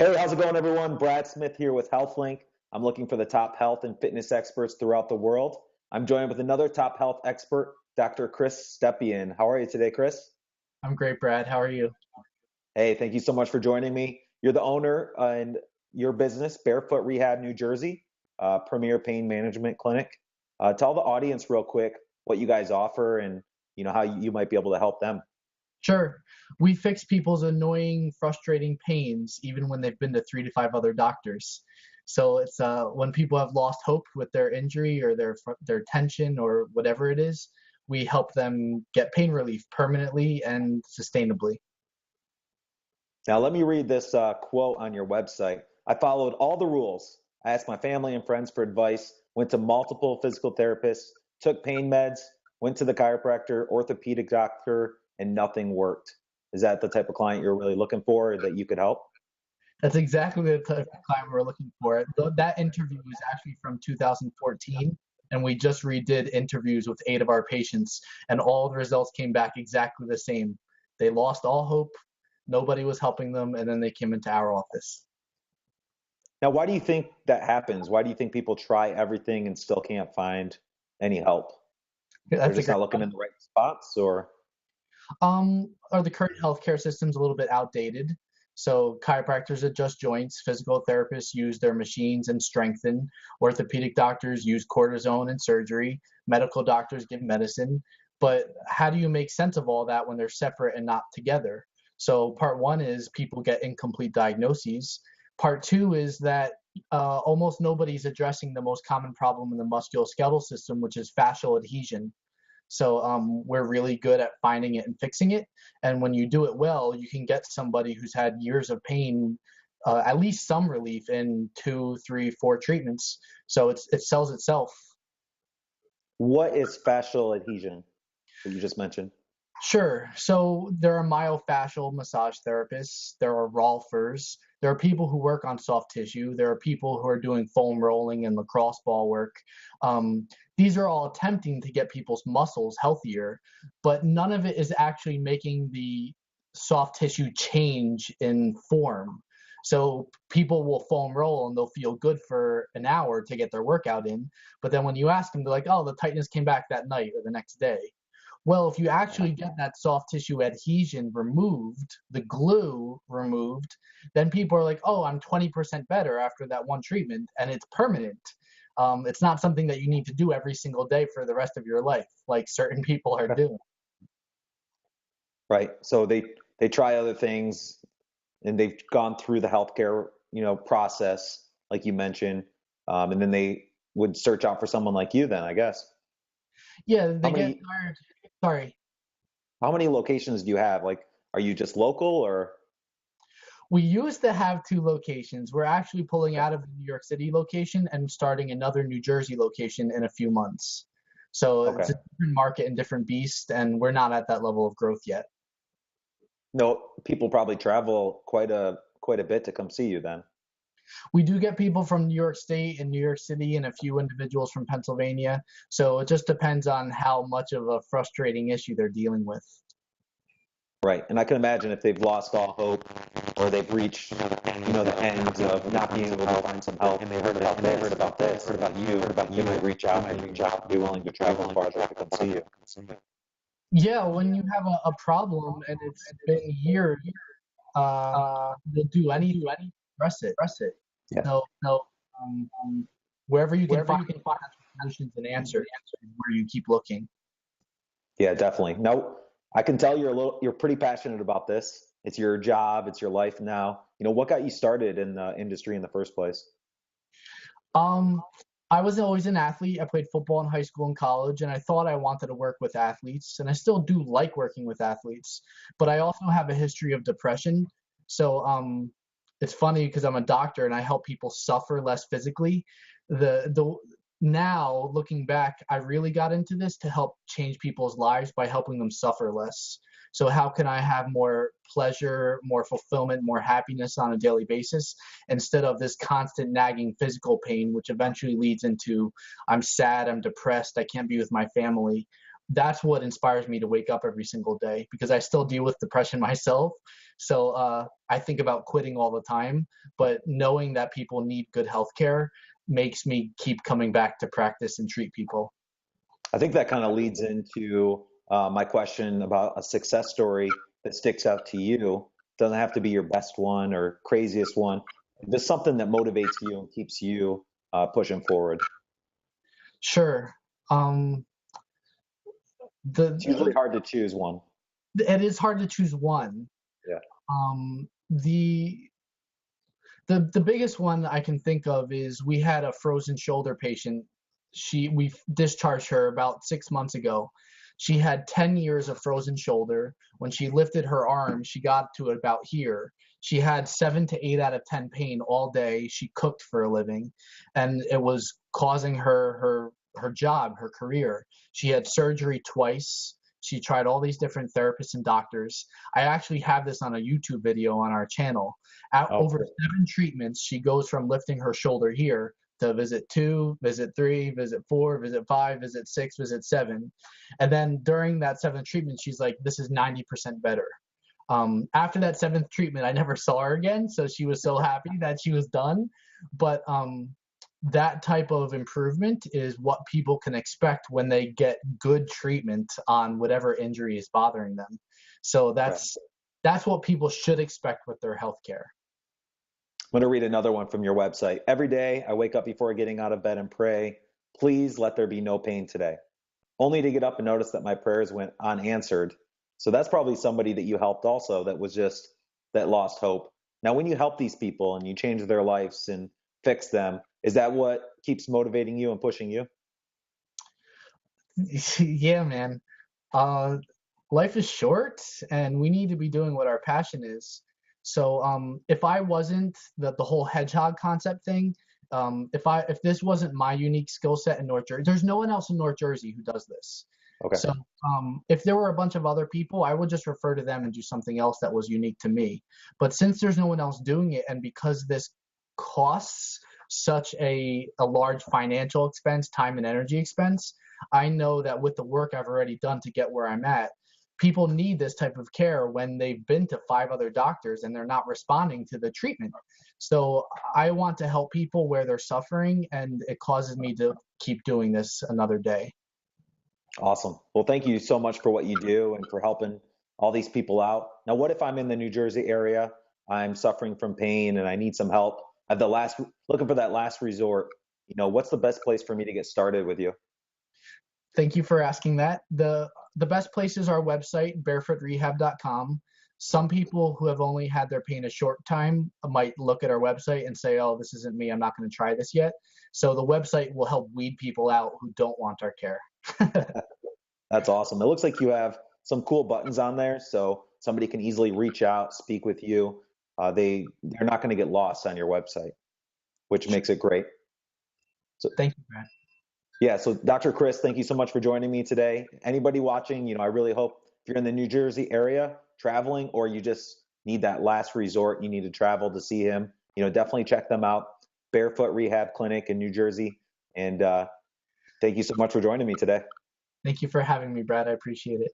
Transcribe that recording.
Hey, how's it going, everyone? Brad Smith here with HylthLink. I'm looking for the top health and fitness experts throughout the world. I'm joined with another top health expert, Dr. Chris Stepien. How are you today, Chris? I'm great, Brad. How are you? Hey, thank you so much for joining me. You're the owner and your business, Barefoot Rehab, New Jersey, premier pain management clinic. Tell the audience real quick what you guys offer and how you might be able to help them. Sure. We fix people's annoying, frustrating pains, even when they've been to 3 to 5 other doctors. So it's when people have lost hope with their injury or their tension or whatever it is, we help them get pain relief permanently and sustainably. Now, let me read this quote on your website. I followed all the rules. I asked my family and friends for advice, went to multiple physical therapists, took pain meds, went to the chiropractor, orthopedic doctor, and nothing worked. Is that the type of client you're really looking for that you could help? That's exactly the type of client we're looking for. That interview is actually from 2014, and we just redid interviews with 8 of our patients, and all the results came back exactly the same. They lost all hope, nobody was helping them, and then they came into our office. Now, why do you think that happens? Why do you think people try everything and still can't find any help? They're That's a just great not looking in question. the right spots, or? Are the current healthcare systems a little bit outdated? So chiropractors adjust joints, physical therapists use their machines and strengthen, orthopedic doctors use cortisone and surgery, medical doctors give medicine. But how do you make sense of all that when they're separate and not together? So part one is people get incomplete diagnoses. Part two is that almost nobody's addressing the most common problem in the musculoskeletal system, which is fascial adhesion. So we're really good at finding it and fixing it. And when you do it well, you can get somebody who's had years of pain, at least some relief in 2, 3, 4 treatments. So it sells itself. What is fascial adhesion that you just mentioned? Sure. So there are myofascial massage therapists. There are rolfers. There are people who work on soft tissue. There are people who are doing foam rolling and lacrosse ball work. These are all attempting to get people's muscles healthier, but none of it is actually making the soft tissue change in form. So people will foam roll and they'll feel good for an hour to get their workout in, but then when you ask them, they're like, "Oh, the tightness came back that night or the next day." Well, if you actually get that soft tissue adhesion removed, the glue removed, then people are like, "Oh, I'm 20% better after that one treatment," and it's permanent. It's not something that you need to do every single day for the rest of your life, like certain people are doing. Right. So they try other things and they've gone through the healthcare, process, like you mentioned, and then they would search out for someone like you then, I guess. Yeah, How they get many tired. Sorry. how many locations do you have? Like, are you just local or? We used to have 2 locations. We're actually pulling out of the New York City location and starting another New Jersey location in a few months. So it's Okay. a different market and different beast, and we're not at that level of growth yet. No, people probably travel quite a bit to come see you then. We do get people from New York State and New York City and a few individuals from Pennsylvania. So it just depends on how much of a frustrating issue they're dealing with. Right. And I can imagine if they've lost all hope or they've reached, the end of not being able to find some help and they heard about this, heard about you, might reach out and be willing to travel farther to come see you. Yeah, when you have a problem and it's been years, uh, they'll do anything to address it. Yeah. So wherever you can find solutions and answers is where you keep looking. Yeah, definitely. Now, I can tell you're pretty passionate about this. It's your job, it's your life now. What got you started in the industry in the first place? Um, I was always an athlete. I played football in high school and college, and I thought I wanted to work with athletes, and I still do like working with athletes, but I also have a history of depression. So it's funny because I'm a doctor and I help people suffer less physically. The Now looking back, I really got into this to help change people's lives by helping them suffer less. So how can I have more pleasure, more fulfillment, more happiness on a daily basis instead of this constant nagging physical pain, which eventually leads into I'm sad, I'm depressed, I can't be with my family. that's what inspires me to wake up every single day, because I still deal with depression myself. So I think about quitting all the time, but knowing that people need good healthcare makes me keep coming back to practice and treat people. I think that kind of leads into my question about a success story that sticks out to you. Doesn't have to be your best one or craziest one. Just something that motivates you and keeps you pushing forward. Sure. It's usually hard to choose one. It is hard to choose one. Yeah. The biggest one I can think of is we had a frozen shoulder patient. We discharged her about 6 months ago. She had 10 years of frozen shoulder. When she lifted her arm, she got to about here. She had 7 to 8 out of 10 pain all day. She cooked for a living, and it was causing her job, her career. She had surgery twice. She tried all these different therapists and doctors. I actually have this on a YouTube video on our channel. Over 7 treatments, she goes from lifting her shoulder here to visit 2, visit 3, visit 4, visit 5, visit 6, visit 7. And then during that 7th treatment, she's like, this is 90% better. After that 7th treatment, I never saw her again. So she was so happy that she was done. But that type of improvement is what people can expect when they get good treatment on whatever injury is bothering them. So that's what people should expect with their healthcare. I'm going to read another one from your website. Every day I wake up before getting out of bed and pray, please let there be no pain today. Only to get up and notice that my prayers went unanswered. So that's probably somebody that you helped also that lost hope. Now, when you help these people and you change their lives and fix them, is that what keeps motivating you and pushing you? Yeah, man. Life is short and we need to be doing what our passion is. So if I wasn't the whole hedgehog concept thing, if this wasn't my unique skill set in North Jersey, there's no one else in North Jersey who does this. Okay. So if there were a bunch of other people, I would just refer to them and do something else that was unique to me. But since there's no one else doing it, and because this costs such a large financial expense, time and energy expense, I know that with the work I've already done to get where I'm at, people need this type of care when they've been to 5 other doctors and they're not responding to the treatment. So I want to help people where they're suffering, and it causes me to keep doing this another day. Awesome. Well, thank you so much for what you do and for helping all these people out. Now, what if I'm in the New Jersey area, I'm suffering from pain and I need some help? I'm looking for that last resort. What's the best place for me to get started with you? Thank you for asking that. The best place is our website, barefootrehab.com. Some people who have only had their pain a short time might look at our website and say, oh, this isn't me, I'm not going to try this yet. So the website will help weed people out who don't want our care. That's awesome. It looks like you have some cool buttons on there, so somebody can easily reach out, speak with you. They're not going to get lost on your website, which makes it great. So, thank you, Brad. Yeah, so Dr. Chris, thank you so much for joining me today. Anybody watching, I really hope if you're in the New Jersey area traveling, or you just need that last resort, you need to travel to see him, definitely check them out. Barefoot Rehab Clinic in New Jersey. And thank you so much for joining me today. Thank you for having me, Brad. I appreciate it.